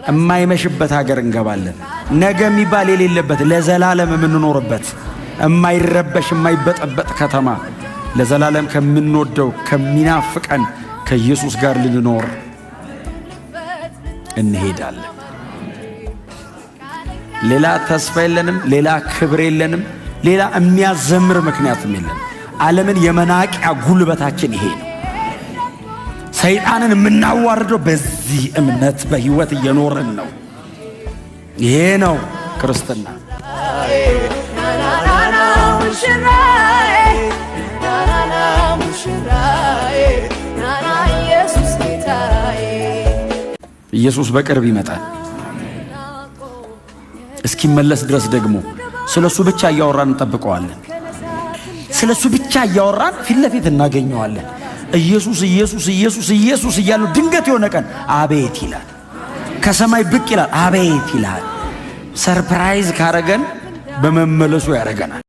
የማይመሽበት ሀገር እንገባለን። ነገ የሚባል የሌለበት ለዘላለም የምንኖርበት የማይረበሽ የማይበጠበጥ ከተማ ለዘላለም ከምንወደው ከሚናፍቀን ከኢየሱስ ጋር ልንኖር እንሄዳለን። ሌላ ተስፋ የለንም፣ ሌላ ክብር የለንም፣ ሌላ የሚያዘምር ምክንያትም የለንም። ዓለምን የመናቂያ ጉልበታችን ይሄ ነው። ሰይጣንን የምናዋርደው በዚህ እምነት በሕይወት እየኖርን ነው። ይሄ ነው ክርስትና። ኢየሱስ በቅርብ ይመጣል። እስኪመለስ ድረስ ደግሞ ስለሱ ብቻ እያወራን እንጠብቀዋለን። ስለሱ ብቻ እያወራን ፊት ለፊት እናገኘዋለን። ኢየሱስ ኢየሱስ ኢየሱስ ኢየሱስ እያሉ ድንገት የሆነ ቀን አቤት ይላል። ከሰማይ ብቅ ይላል። አቤት ይላል። ሰርፕራይዝ ካረገን በመመለሱ ያረገናል።